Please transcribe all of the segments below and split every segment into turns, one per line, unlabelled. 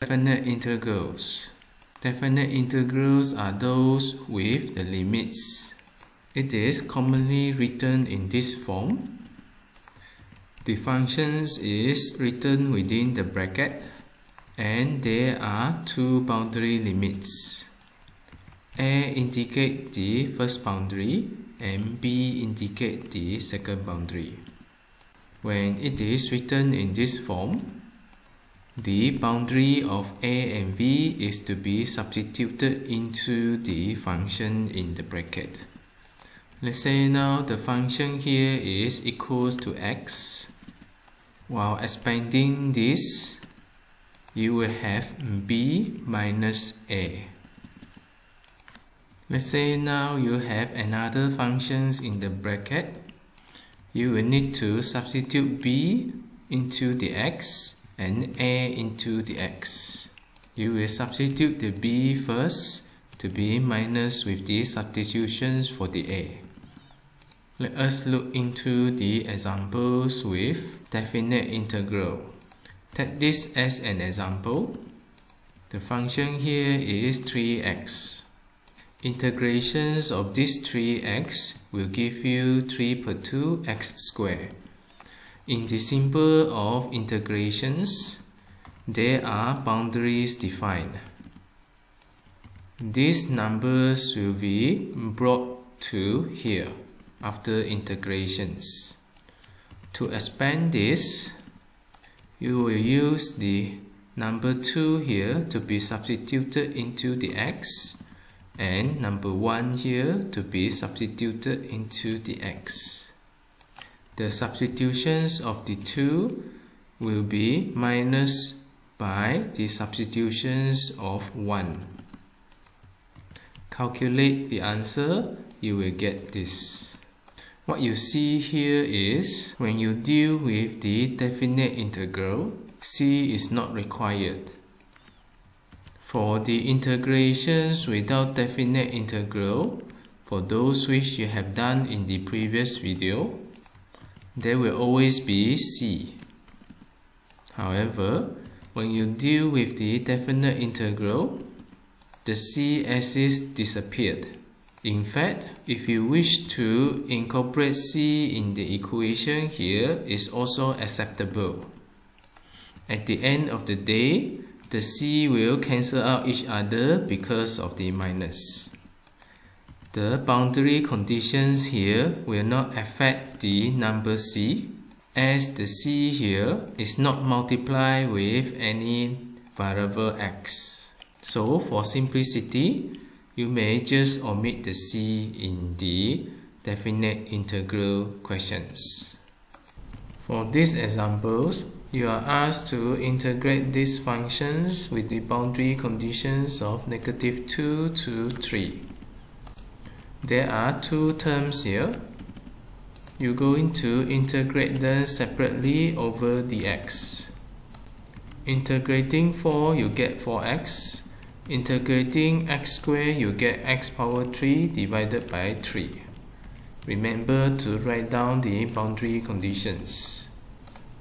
Definite integrals. Definite integrals are those with the limits. It is commonly written in this form. The functions is written within the bracket and there are two boundary limits. A indicate the first boundary and B indicate the second boundary. When it is written in this form, the boundary of A and B is to be substituted into the function in the bracket. Let's say now the function here is equals to x. While expanding this, you will have B minus A. Let's say now you have another functions in the bracket. You will need to substitute B into the x and A into the x. You will substitute the B first to be minus with the substitutions for the A. Let us look into the examples with definite integral. Take this as an example. The function here is 3x. Integrations of this 3x will give you 3 per 2 x squared. In the symbol of integrations, there are boundaries defined. These numbers will be brought to here after integrations. To expand this, you will use the number 2 here to be substituted into the x and number 1 here to be substituted into the x. The substitutions of the 2 will be minus by the substitutions of 1. Calculate the answer, you will get this. What you see here is when you deal with the definite integral, C is not required. For the integrations without definite integral, for those which you have done in the previous video, there will always be C. However, when you deal with the definite integral, the C axis disappeared. In fact, if you wish to incorporate C in the equation here, is also acceptable. At the end of the day, the C will cancel out each other because of the minus. The boundary conditions here will not affect the number C, as the C here is not multiplied with any variable x. So for simplicity, you may just omit the C in the definite integral questions. For these examples, you are asked to integrate these functions with the boundary conditions of -2 to 3. There are two terms here. You're going to integrate them separately over the x. Integrating 4, you get 4x. Integrating x squared, you get x power 3 divided by 3. Remember to write down the boundary conditions.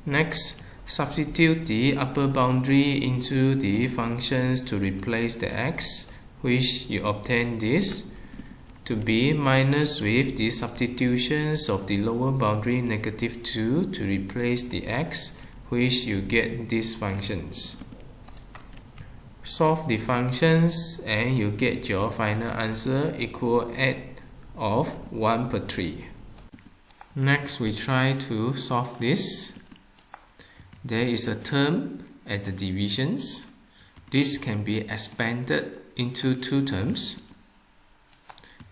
Next, substitute the upper boundary into the functions to replace the x, which you obtain this to be minus with the substitutions of the lower boundary -2 to replace the x, which you get these functions. Solve the functions and you get your final answer equal add of 1 per 3. Next, we try to solve this. There is a term at the divisions. This can be expanded into two terms.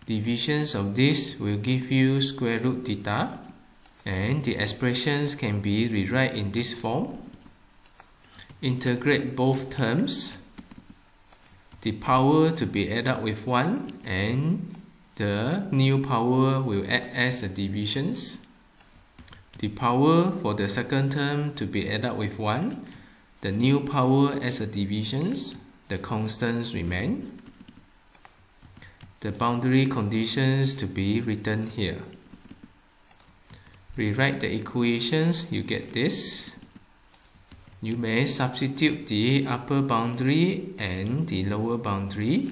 Divisions of this will give you square root theta, and the expressions can be rewrite in this form. Integrate both terms. The power to be added up with 1 and the new power will add as the divisions. The power for the second term to be added up with 1, the new power as the divisions, the constants remain. The boundary conditions to be written here. Rewrite the equations, you get this. you may substitute the upper boundary and the lower boundary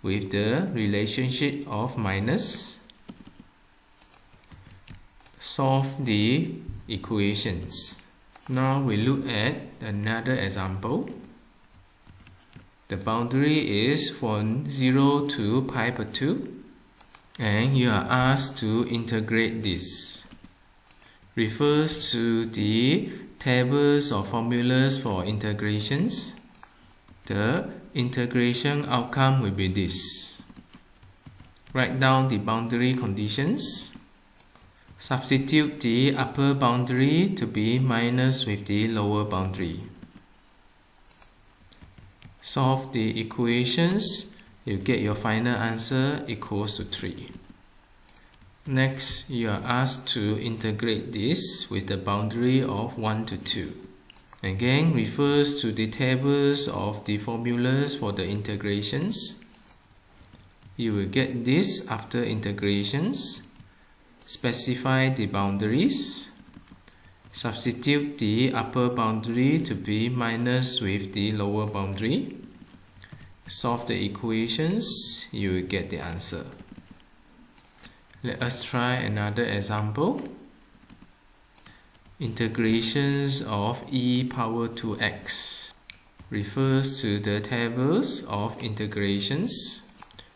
with the relationship of minus. Solve the equations. Now we look at another example. The boundary is from 0 to pi per 2 and you are asked to integrate this. Refers to the tables or formulas for integrations. The integration outcome will be this. Write down the boundary conditions. Substitute the upper boundary to be minus with the lower boundary. Solve the equations. You get your final answer equals to 3. Next, you are asked to integrate this with the boundary of 1 to 2. Again, refers to the tables of the formulas for the integrations. You will get this after integrations. Specify the boundaries. Substitute the upper boundary to be minus with the lower boundary. Solve the equations. You will get the answer. Let us try another example. Integrations of e power 2x refers to the tables of integrations.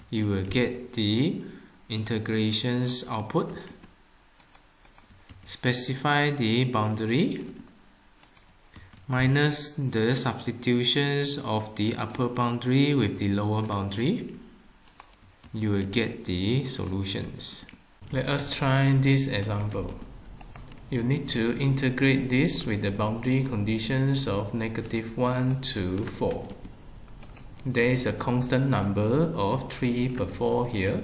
You will get the integrations output. Specify the boundary. Minus the substitutions of the upper boundary with the lower boundary. You will get the solutions. Let us try this example. You need to integrate this with the boundary conditions of -1 to 4. There is a constant number of 3 per 4 here,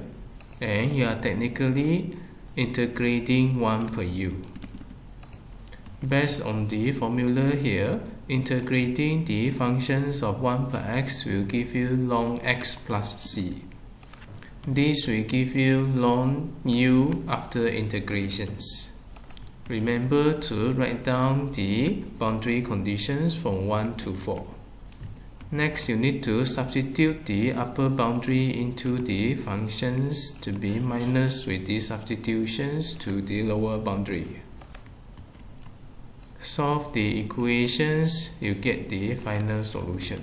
and you are technically integrating 1 per u. Based on the formula here, integrating the functions of 1 per x will give you ln x plus c. This will give you ln u after integrations. Remember to write down the boundary conditions from 1 to 4. Next, you need to substitute the upper boundary into the functions to be minus with the substitutions to the lower boundary. Solve the equations, you get the final solution.